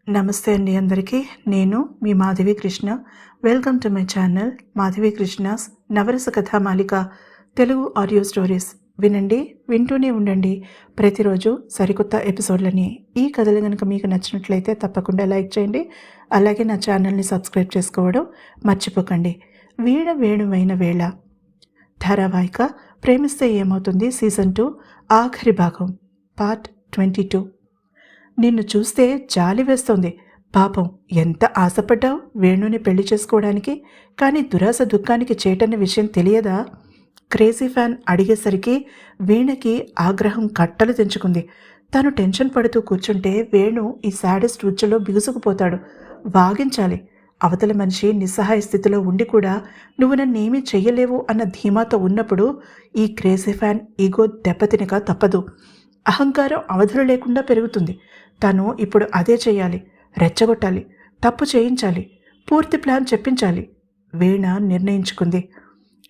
నమస్తే అండి అందరికీ. నేను మీ Madhavi Krishna. Welcome to my channel Madhavi Krishna's Navarasa Kathamalika Telugu audio stories. వినండి, వింటూనే ఉండండి. ప్రతిరోజు సరికొత్త ఎపిసోడ్లని. ఈ కథలు కనుక మీకు నచ్చినట్లయితే తప్పకుండా లైక్ చేయండి. అలాగే నా ఛానల్ని సబ్స్క్రైబ్ చేసుకోవడం మర్చిపోకండి. వీణ వేణువైన వేళ ధారావాహిక ప్రేమిస్తే ఏమవుతుంది సీజన్ 2 ఆఖరి భాగం పార్ట్ 22. నిన్ను చూస్తే జాలి వేస్తోంది. పాపం ఎంత ఆశపడ్డావు వేణుని పెళ్లి చేసుకోవడానికి, కానీ దురాశ దుఃఖానికి చేటన్న విషయం తెలియదా? క్రేజీ ఫ్యాన్ అడిగేసరికి వీణకి ఆగ్రహం కట్టలు తెంచుకుంది. తను టెన్షన్ పడుతూ కూర్చుంటే వేణు ఈ సాడెస్ట్ ఉచ్చులో బిగుసుకుపోతాడు. వాగించాలి. అవతల మనిషి నిస్సహాయ స్థితిలో ఉండి కూడా నువ్వు నన్నేమీ చెయ్యలేవు అన్న ధీమాతో ఉన్నప్పుడు ఈ క్రేజీ ఫ్యాన్ ఈగో దెబ్బతినక తప్పదు. అహంకారం అవధులు లేకుండా పెరుగుతుంది. తను ఇప్పుడు అదే చేయాలి. రెచ్చగొట్టాలి, తప్పు చేయించాలి, పూర్తి ప్లాన్ చెప్పించాలి. వీణ నిర్ణయించుకుంది.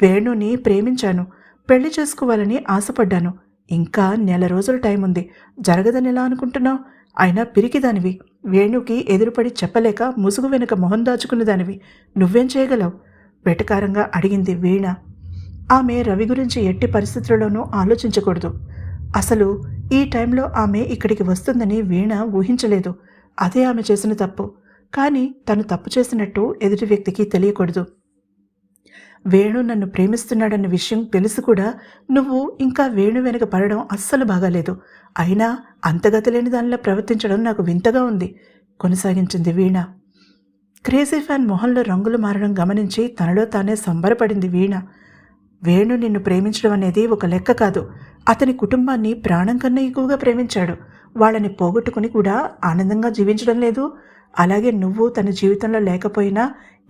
వేణుని ప్రేమించాను, పెళ్లి చేసుకోవాలని ఆశపడ్డాను. ఇంకా నెల రోజుల టైం ఉంది. జరగదని ఎలా అనుకుంటున్నావు? అయినా పిరికిదానివి. వేణుకి ఎదురుపడి చెప్పలేక ముసుగు వెనుక మొహం దాచుకునేదానివి. నువ్వేం చేయగలవు? వెటకారంగా అడిగింది వీణ. ఆమె రవి గురించి ఎట్టి పరిస్థితుల్లోనూ ఆలోచించకూడదు. అసలు ఈ టైంలో ఆమె ఇక్కడికి వస్తుందని వీణ ఊహించలేదు. అదే ఆమె చేసిన తప్పు. కానీ తను తప్పు చేసినట్టు ఎదుటి వ్యక్తికి తెలియకూడదు. వేణు నన్ను ప్రేమిస్తున్నాడన్న విషయం తెలిసి కూడా నువ్వు ఇంకా వేణు వెనుక పడడం అస్సలు బాగాలేదు. అయినా అంతగతలేని దానిలా ప్రవర్తించడం నాకు వింతగా ఉంది, కొనసాగించింది వీణ. క్రేజీ ఫ్యాన్ మొహంలో రంగులు మారడం గమనించి తనలో తానే సంబరపడింది వీణ. వేణు నిన్ను ప్రేమించడం అనేది ఒక లెక్క కాదు. అతని కుటుంబాన్ని ప్రాణం కన్నా ఎక్కువగా ప్రేమించాడు. వాళ్ళని పోగొట్టుకుని కూడా ఆనందంగా జీవించడం లేదు. అలాగే నువ్వు తన జీవితంలో లేకపోయినా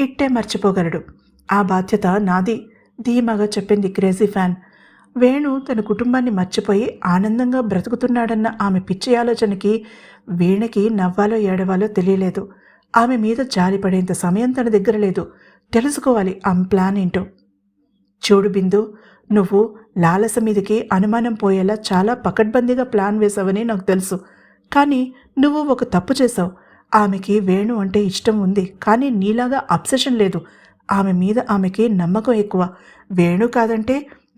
ఇట్టే మర్చిపోగలడు. ఆ బాధ్యత నాది, ధీమాగా చెప్పింది క్రేజీ ఫ్యాన్. వేణు తన కుటుంబాన్ని మర్చిపోయి ఆనందంగా బ్రతుకుతున్నాడన్న ఆమె పిచ్చి ఆలోచనకి వీణకి నవ్వాలో ఏడవాలో తెలియలేదు. ఆమె మీద జాలిపడేంత సమయం తన దగ్గర లేదు. తెలుసుకోవాలి ఆమె ప్లాన్ ఏంటో. చూడు బిందు, నువ్వు లాలస మీదకి అనుమానం పోయేలా చాలా పకడ్బందీగా ప్లాన్ వేసావని నాకు తెలుసు. కానీ నువ్వు ఒక తప్పు చేశావు. ఆమెకి వేణు అంటే ఇష్టం ఉంది, కానీ నీలాగా అబ్సెషన్ లేదు. ఆమె మీద ఆమెకి నమ్మకం ఎక్కువ. వేణు కాదంటే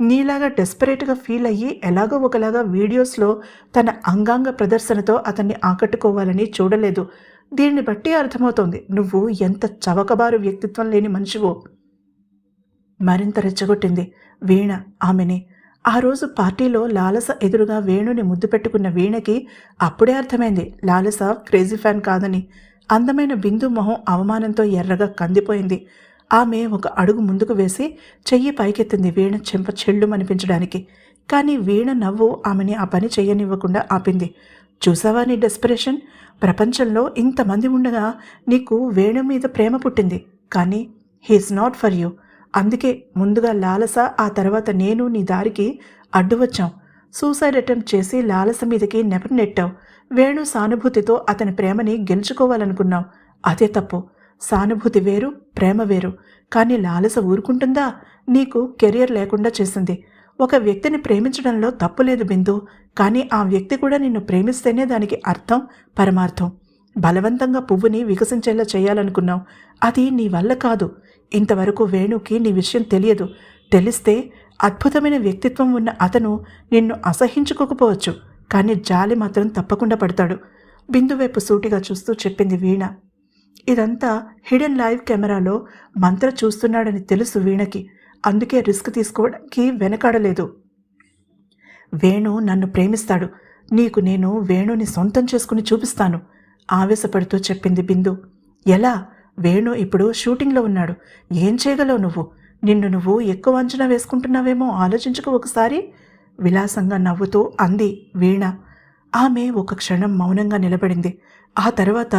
నీలాగా డెస్పరేట్గా ఫీల్ అయ్యి ఎలాగో ఒకలాగా వీడియోస్లో తన అంగాంగ ప్రదర్శనతో అతన్ని ఆకట్టుకోవాలని చూడలేదు. దీన్ని బట్టి అర్థమవుతోంది నువ్వు ఎంత చవకబారు వ్యక్తిత్వం లేని మనిషివో. మరింత రెచ్చగొట్టింది వీణ ఆమెని. ఆ రోజు పార్టీలో లాలస ఎదురుగా వేణుని ముద్దు పెట్టుకున్న వీణకి అప్పుడే అర్థమైంది లాలస క్రేజీ ఫ్యాన్ కాదని. అందమైన బిందు మొహం అవమానంతో ఎర్రగా కందిపోయింది. ఆమె ఒక అడుగు ముందుకు వేసి చెయ్యి పైకెత్తింది వీణ చెంప చెళ్ళుమనిపించడానికి. కానీ వీణ నవ్వు ఆమెని ఆ పని చెయ్యనివ్వకుండా ఆపింది. చూసావా నీ డెస్పరేషన్? ప్రపంచంలో ఇంతమంది ఉండగా నీకు వేణు మీద ప్రేమ పుట్టింది, కానీ హీఈస్ నాట్ ఫర్ యూ. అందుకే ముందుగా లాలస, ఆ తర్వాత నేను నీ దారికి అడ్డు వచ్చాం. సూసైడ్ అటెంప్ట్ చేసి లాలస మీదకి నెట్టావు. వేణు సానుభూతితో అతని ప్రేమని గెలుచుకోవాలనుకున్నావు. అదే తప్పు. సానుభూతి వేరు, ప్రేమ వేరు. కానీ లాలస ఊరుకుంటుందా? నీకు కెరియర్ లేకుండా చేసింది. ఒక వ్యక్తిని ప్రేమించడంలో తప్పు లేదు బిందు, కానీ ఆ వ్యక్తి కూడా నిన్ను ప్రేమిస్తేనే దానికి అర్థం, పరమార్థం. బలవంతంగా పువ్వుని వికసించేలా చేయాలనుకున్నావు. అది నీ వల్ల కాదు. ఇంతవరకు వేణుకి నీ విషయం తెలియదు. తెలిస్తే అద్భుతమైన వ్యక్తిత్వం ఉన్న అతను నిన్ను అసహించుకోకపోవచ్చు, కానీ జాలి మాత్రం తప్పకుండా పడతాడు. బిందు వైపు సూటిగా చూస్తూ చెప్పింది వీణ. ఇదంతా హిడెన్ లైవ్ కెమెరాలో మంత్ర చూస్తున్నాడని తెలుసు వీణకి. అందుకే రిస్క్ తీసుకోవడానికి వెనకాడలేదు. వేణు నన్ను ప్రేమిస్తాడు. నీకు నేను వేణుని సొంతం చేసుకుని చూపిస్తాను, ఆవేశపడుతూ చెప్పింది బిందు. ఎలా? వేణు ఇప్పుడు షూటింగ్లో ఉన్నాడు. ఏం చేయగలవు నువ్వు? నిన్ను నువ్వు ఎక్కువ అంచనా వేసుకుంటున్నావేమో, ఆలోచించుకో ఒకసారి, విలాసంగా నవ్వుతూ అంది వీణ. ఆమె ఒక క్షణం మౌనంగా నిలబడింది. ఆ తర్వాత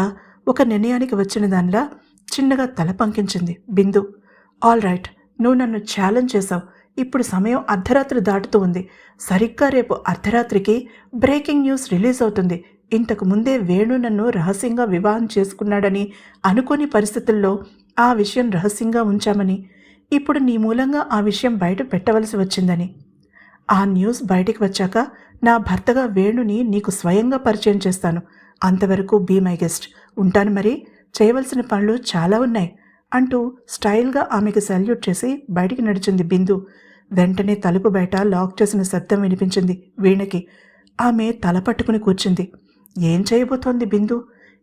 ఒక నిర్ణయానికి వచ్చిన దానిలా చిన్నగా తల పంకించింది బిందు. ఆల్ రైట్, నువ్వు నన్ను ఛాలెంజ్ చేశావు. ఇప్పుడు సమయం అర్ధరాత్రి దాటుతూ ఉంది. సరిగ్గా రేపు అర్ధరాత్రికి బ్రేకింగ్ న్యూస్ రిలీజ్ అవుతుంది. ఇంతకు ముందే వేణు నన్ను రహస్యంగా వివాహం చేసుకున్నాడని అనుకోని పరిస్థితుల్లో ఆ విషయం రహస్యంగా ఉంచామని, ఇప్పుడు నీ మూలంగా ఆ విషయం బయట పెట్టవలసి వచ్చిందని. ఆ న్యూస్ బయటికి వచ్చాక నా భర్తగా వేణుని నీకు స్వయంగా పరిచయం చేస్తాను. అంతవరకు బీ మై గెస్ట్. ఉంటాను మరి, చేయవలసిన పనులు చాలా ఉన్నాయి అంటూ స్టైల్గా ఆమెకు సల్యూట్ చేసి బయటికి నడిచింది బిందు. వెంటనే తలుపు బయట లాక్ చేసిన శబ్దం వినిపించింది వీణకి. ఆమె తల పట్టుకుని కూర్చుంది. ఏం చేయబోతోంది బిందు?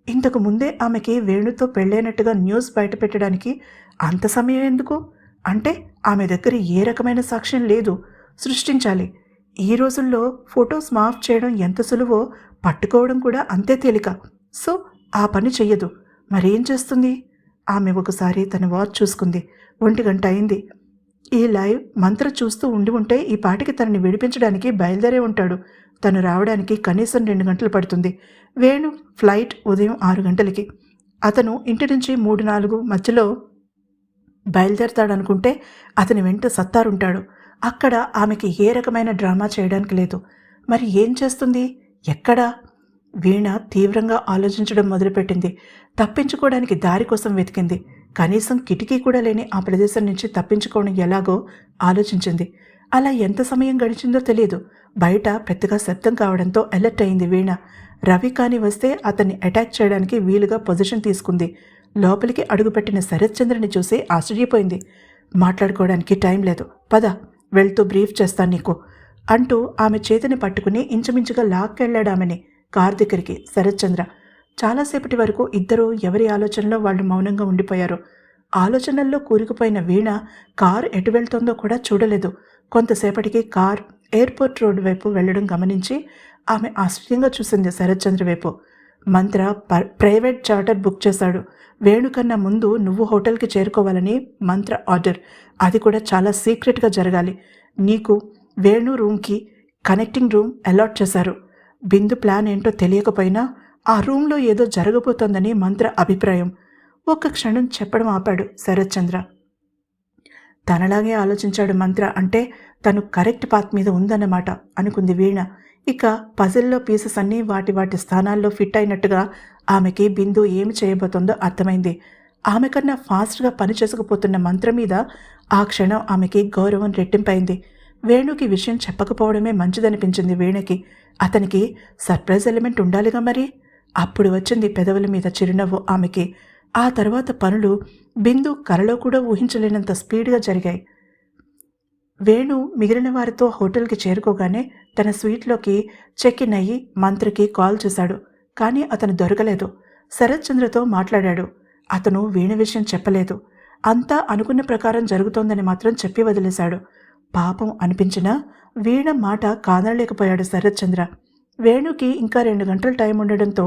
ఇంతకు ముందే ఆమెకి వేణుతో పెళ్ళైనట్టుగా న్యూస్ బయట పెట్టడానికి అంత సమయం ఎందుకు? అంటే ఆమె దగ్గర ఏ రకమైన సాక్ష్యం లేదు, సృష్టించాలి. ఈ రోజుల్లో ఫొటోస్ మాఫ్ చేయడం ఎంత సులువో పట్టుకోవడం కూడా అంతే తేలిక. సో ఆ పని చెయ్యదు. మరేం చేస్తుంది? ఆమె ఒకసారి తన వాచ్ చూసుకుంది. 1 గంట అయింది. ఈ లైవ్ మంత్ర చూస్తూ ఉంటే ఈ పాటికి తనని విడిపించడానికి బయలుదేరే ఉంటాడు. తను రావడానికి కనీసం 2 గంటలు పడుతుంది. వేణు ఫ్లైట్ ఉదయం 6 గంటలకి. అతను ఇంటి నుంచి 3-4 మధ్యలో బయలుదేరతాడనుకుంటే అతని వెంట సత్తారుంటాడు. అక్కడ ఆమెకి ఏ రకమైన డ్రామా చేయడానికి లేదు. మరి ఏం చేస్తుంది? ఎక్కడా? వీణ తీవ్రంగా ఆలోచించడం మొదలుపెట్టింది. తప్పించుకోవడానికి దారి కోసం వెతికింది. కనీసం కిటికీ కూడా లేని ఆ ప్రదేశం నుంచి తప్పించుకోవడం ఎలాగో ఆలోచించింది. అలా ఎంత సమయం గడిచిందో తెలియదు. బయట పెద్దగా శబ్దం కావడంతో అలర్ట్ అయింది వీణ. రవి కాని వస్తే అతన్ని అటాక్ చేయడానికి వీలుగా పొజిషన్ తీసుకుంది. లోపలికి అడుగుపెట్టిన శరత్చంద్రని చూసి ఆశ్చర్యపోయింది. మాట్లాడుకోవడానికి టైం లేదు, పద, వెళ్తూ బ్రీఫ్ చేస్తాను నీకు అంటూ ఆమె చేతిని పట్టుకుని ఇంచుమించుగా లాక్కెళ్లాడామెని కార్ దగ్గరికి శరత్చంద్ర. చాలాసేపటి వరకు ఇద్దరూ ఎవరి ఆలోచనలో వాళ్ళు మౌనంగా ఉండిపోయారు. ఆలోచనల్లో కూరుకుపోయిన వీణ కార్ ఎటు వెళ్తోందో కూడా చూడలేదు. కొంతసేపటికి కార్ ఎయిర్పోర్ట్ రోడ్డు వైపు వెళ్లడం గమనించి ఆమె ఆశ్చర్యంగా చూసింది శరత్చంద్ర వైపు. మంత్ర ప్రైవేట్ చార్టర్ బుక్ చేశాడు. వేణుకన్నా ముందు నువ్వు హోటల్కి చేరుకోవాలని మంత్ర ఆర్డర్. అది కూడా చాలా సీక్రెట్గా జరగాలి. నీకు వేణు రూమ్కి కనెక్టింగ్ రూమ్ అలాట్ చేశారు. బిందు ప్లాన్ ఏంటో తెలియకపోయినా ఆ రూమ్లో ఏదో జరగబోతోందని మంత్ర అభిప్రాయం. ఒక్క క్షణం చెప్పడం ఆపాడు శరత్చంద్ర. తనలాగే ఆలోచించాడు మంత్ర. అంటే తను కరెక్ట్ పాత్ మీద ఉందన్నమాట అనుకుంది వీణ. ఇక పజిల్లో పీసెస్ అన్నీ వాటి స్థానాల్లో ఫిట్ అయినట్టుగా ఆమెకి బిందు ఏమి చేయబోతుందో అర్థమైంది. ఆమె కన్నా ఫాస్ట్గా పని చేసుకుపోతున్న మంత్ర మీద ఆ క్షణం ఆమెకి గౌరవం రెట్టింపైంది. వేణుకి విషయం చెప్పకపోవడమే మంచిదనిపించింది వీణకి. అతనికి సర్ప్రైజ్ ఎలిమెంట్ ఉండాలిగా మరి. అప్పుడు వచ్చింది పెదవుల మీద చిరునవ్వు ఆమెకి. ఆ తర్వాత పనులు బిందు కలలో కూడా ఊహించలేనంత స్పీడ్గా జరిగాయి. వేణు మిగిలిన వారితో హోటల్కి చేరుకోగానే తన స్వీట్లోకి చెక్ ఇన్ అయ్యి మంత్రికి కాల్ చేశాడు. కానీ అతను దొరకలేదు. శరత్చంద్రతో మాట్లాడాడు. అతను వీణ విషయం చెప్పలేదు. అంతా అనుకున్న ప్రకారం జరుగుతోందని మాత్రం చెప్పి వదిలేశాడు. పాపం అనిపించినా వీణ మాట కాదనలేకపోయాడు శరత్చంద్ర. వేణుకి ఇంకా 2 గంటల టైం ఉండడంతో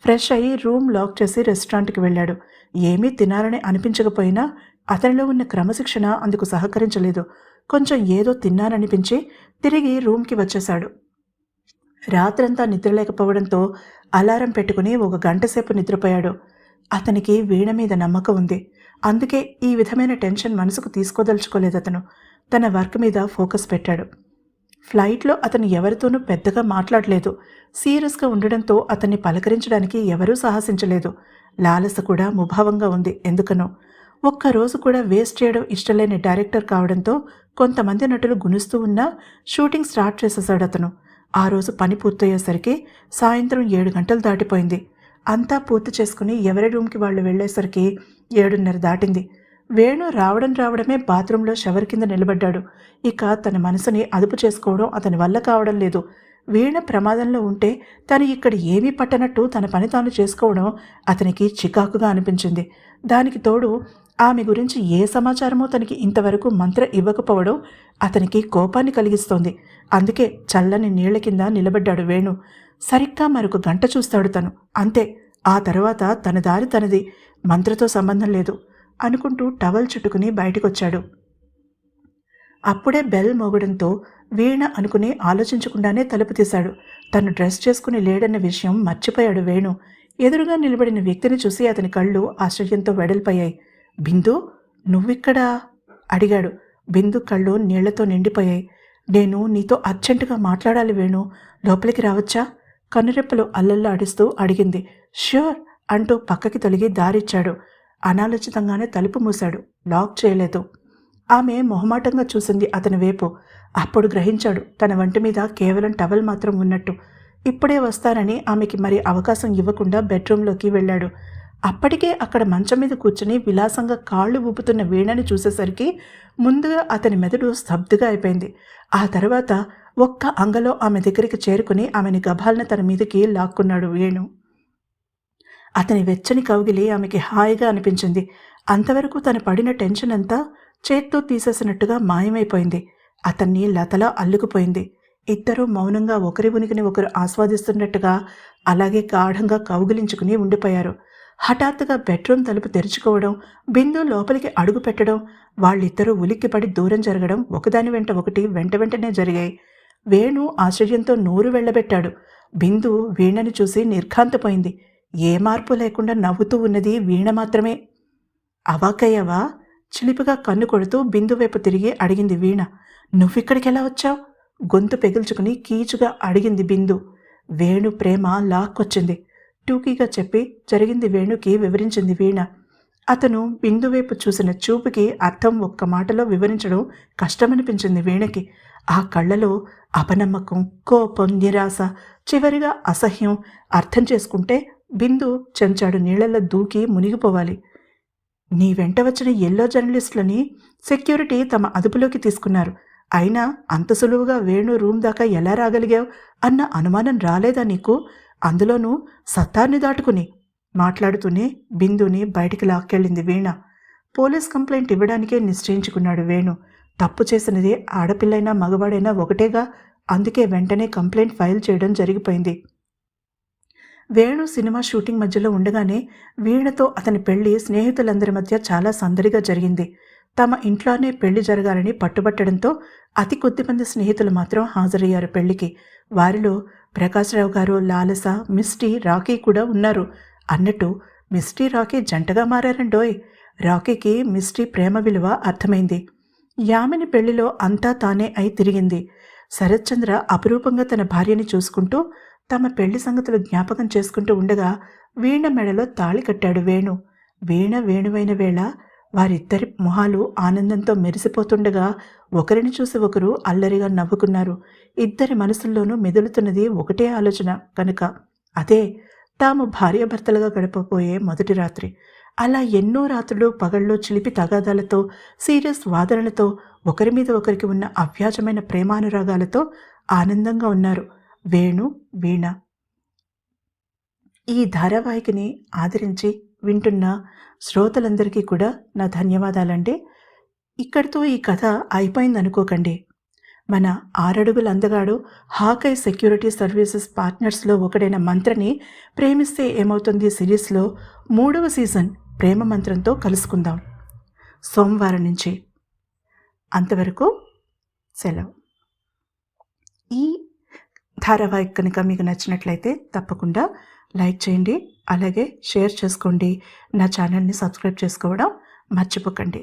ఫ్రెష్ అయ్యి రూమ్ లాక్ చేసి రెస్టారెంట్కి వెళ్ళాడు. ఏమీ తినాలని అనిపించకపోయినా అతనిలో ఉన్న క్రమశిక్షణ అందుకు సహకరించలేదు. కొంచెం ఏదో తిన్నాననిపించి తిరిగి రూమ్కి వచ్చేశాడు. రాత్రంతా నిద్రలేకపోవడంతో అలారం పెట్టుకుని 1 గంట సేపు నిద్రపోయాడు. అతనికి వీణ మీద నమ్మకం ఉంది. అందుకే ఈ విధమైన టెన్షన్ మనసుకు తీసుకోదలుచుకోలేదు. అతను తన వర్క్ మీద ఫోకస్ పెట్టాడు. ఫ్లైట్లో అతను ఎవరితోనూ పెద్దగా మాట్లాడలేదు. సీరియస్గా ఉండడంతో అతన్ని పలకరించడానికి ఎవరూ సాహసించలేదు. లాలస కూడా ముభావంగా ఉంది ఎందుకనో. ఒక్కరోజు కూడా వేస్ట్ చేయడం ఇష్టలేని డైరెక్టర్ కావడంతో కొంతమంది నటులు గునుస్తూ ఉన్నా షూటింగ్ స్టార్ట్ చేసేశాడు అతను. ఆ రోజు పని పూర్తయ్యేసరికి సాయంత్రం 7 గంటలు దాటిపోయింది. అంతా పూర్తి చేసుకుని ఎవరి రూమ్కి వాళ్ళు వెళ్లేసరికి 7:30 దాటింది. వేణు రావడమే బాత్రూంలో షవర్ కింద నిలబడ్డాడు. ఇక తన మనసుని అదుపు చేసుకోవడం అతని వల్ల కావడం లేదు. వీణ ప్రమాదంలో ఉంటే తను ఇక్కడ ఏమీ పట్టనట్టు తన పని తాను చేసుకోవడం అతనికి చికాకుగా అనిపించింది. దానికి తోడు ఆమె గురించి ఏ సమాచారమో తనకి ఇంతవరకు మంత్ర ఇవ్వకపోవడం అతనికి కోపాన్ని కలిగిస్తోంది. అందుకే చల్లని నీళ్ల కింద నిలబడ్డాడు వేణు. సరిగ్గా మరొక గంట చూస్తాడు తను. అంతే. ఆ తర్వాత తన దారి తనది, మంత్రతో సంబంధం లేదు అనుకుంటూ టవల్ చుట్టుకుని బయటకొచ్చాడు. అప్పుడే బెల్ మోగడంతో వీణ అనుకుని ఆలోచించకుండానే తలుపు తీశాడు. తను డ్రెస్ చేసుకుని లేడన్న విషయం మర్చిపోయాడు వేణు. ఎదురుగా నిలబడిన వ్యక్తిని చూసి అతని కళ్ళు ఆశ్చర్యంతో వెడల్పోయాయి. బిందు, నువ్విక్కడా అడిగాడు. బిందు కళ్ళు నీళ్లతో నిండిపోయాయి. నేను నీతో అర్జెంటుగా మాట్లాడాలి వేణు, లోపలికి రావచ్చా? కనురెప్పలు అల్లల్లాడిస్తూ అడిగింది. ష్యూర్ అంటూ పక్కకి తొలగి దారిచ్చాడు. అనాలోచితంగానే తలుపు మూశాడు. లాక్ చేయలేదు. ఆమె మొహమాటంగా చూసింది అతని వైపు. అప్పుడు గ్రహించాడు తన వంటి మీద కేవలం టవల్ మాత్రం ఉన్నట్టు. ఇప్పుడే వస్తానని ఆమెకి మరి అవకాశం ఇవ్వకుండా బెడ్రూంలోకి వెళ్ళాడు. అప్పటికే అక్కడ మంచం మీద కూర్చుని విలాసంగా కాళ్ళు ఊపుతున్న వీణని చూసేసరికి ముందుగా అతని మెదడు స్తబ్దుగా అయిపోయింది. ఆ తర్వాత ఒక్క అంగలో ఆమె దగ్గరికి చేరుకుని ఆమెని గభాలను తన మీదకి లాక్కున్నాడు వేణు. అతని వెచ్చని కౌగిలి ఆమెకి హాయిగా అనిపించింది. అంతవరకు తను పడిన టెన్షన్ అంతా చేత్తో తీసేసినట్టుగా మాయమైపోయింది. అతన్ని లతలా అల్లుకుపోయింది. ఇద్దరూ మౌనంగా ఒకరి ఉనికిని ఒకరు ఆస్వాదిస్తున్నట్టుగా అలాగే గాఢంగా కౌగిలించుకుని ఉండిపోయారు. హఠాత్తుగా బెడ్రూమ్ తలుపు తెరుచుకోవడం, బిందు లోపలికి అడుగు పెట్టడం, వాళ్ళిద్దరూ ఉలిక్కిపడి దూరం జరగడం ఒకదాని వెంట ఒకటి వెంట వెంటనే జరిగాయి. వేణు ఆశ్చర్యంతో నోరు వెళ్ళబెట్టాడు. బిందు వీణని చూసి నిర్ఘాంతపోయింది. ఏ మార్పు లేకుండా నవ్వుతూ ఉన్నది వీణ మాత్రమే. అవాకయ్యవా? చిలిపిగా కన్ను కొడుతూ బిందు వైపు తిరిగి అడిగింది వీణ. నువ్విక్కడికెలా వచ్చావు? గొంతు పెగిల్చుకుని కీచుగా అడిగింది బిందు. వేణు ప్రేమ లాక్కొచ్చింది. టూకీగా చెప్పి జరిగింది వేణుకి వివరించింది వీణ. అతను బిందు వైపు చూసిన చూపుకి అర్థం ఒక్క మాటలో వివరించడం కష్టమనిపించింది వీణకి. ఆ కళ్ళలో అపనమ్మకం, కోపం, నిరాశ, చివరిగా అసహ్యం. అర్థం చేసుకుంటే బిందు చెంచాడు నీళ్లలో దూకి మునిగిపోవాలి. నీ వెంట వచ్చిన ఎల్లో జర్నలిస్టులని సెక్యూరిటీ తమ అదుపులోకి తీసుకున్నారు. అయినా అంత సులువుగా వేణు రూమ్ దాకా ఎలా రాగలిగావు అన్న అనుమానం రాలేదా నీకు? అందులోనూ సత్తార్ని దాటుకుని. మాట్లాడుతూనే బిందుని బయటికి లాక్కెళ్ళింది వీణ. పోలీస్ కంప్లైంట్ ఇవ్వడానికే నిశ్చయించుకున్నాడు వేణు. తప్పు చేసినది ఆడపిల్లైనా మగవాడైనా ఒకటేగా. అందుకే వెంటనే కంప్లైంట్ ఫైల్ చేయడం జరిగిపోయింది. వేణు సినిమా షూటింగ్ మధ్యలో ఉండగానే వీణతో అతని పెళ్లి స్నేహితులందరి మధ్య చాలా సందడిగా జరిగింది. తమ ఇంట్లోనే పెళ్లి జరగాలని పట్టుబట్టడంతో అతి కొద్దిమంది స్నేహితులు మాత్రం హాజరయ్యారు పెళ్లికి. వారిలో ప్రకాశ్రావు గారు, లాలస, మిస్టీ, రాకీ కూడా ఉన్నారు. అన్నట్టు మిస్టీ, రాకీ జంటగా మారారండోయ్. రాకీకి మిస్టీ ప్రేమ విలువ అర్థమైంది. యామిని పెళ్లిలో అంతా తానే అయి తిరిగింది. శరత్చంద్ర అపురూపంగా తన భార్యని చూసుకుంటూ తమ పెళ్లి సంగతులు జ్ఞాపకం చేసుకుంటూ ఉండగా వీణ మెడలో తాళి కట్టాడు వేణు. వీణ వేణువైన వేళ వారిద్దరి మొహాలు ఆనందంతో మెరిసిపోతుండగా ఒకరిని చూసి ఒకరు అల్లరిగా నవ్వుకున్నారు. ఇద్దరి మనసుల్లోనూ మెదులుతున్నది ఒకటే ఆలోచన కనుక, అదే తాము భార్యాభర్తలుగా గడపబోయే మొదటి రాత్రి. అలా ఎన్నో రాత్రులు పగళ్ళు చిలిపి తగాదాలతో, సీరియస్ వాదనలతో, ఒకరి మీద ఒకరికి ఉన్న అవ్యాజమైన ప్రేమానురాగాలతో ఆనందంగా ఉన్నారు వేణు, వీణ. ఈ ధారావాహికని ఆదరించి వింటున్న శ్రోతలందరికీ కూడా నా ధన్యవాదాలండి. ఇక్కడితో ఈ కథ అయిపోయిందనుకోకండి. మన 6 అడుగుల అందగాడు హాకై సెక్యూరిటీ సర్వీసెస్ పార్ట్నర్స్లో ఒకడైన మంత్రని ప్రేమిస్తే ఏమవుతుంది సిరీస్లో 3వ సీజన్ ప్రేమ మంత్రంతో కలుసుకుందాం సోమవారం నుంచి. అంతవరకు సెలవు. ఈ ధారావాహిక కనుక మీకు నచ్చినట్లయితే తప్పకుండా లైక్ చేయండి, అలాగే షేర్ చేసుకోండి. నా ఛానల్ని సబ్స్క్రైబ్ చేసుకోవడం మర్చిపోకండి.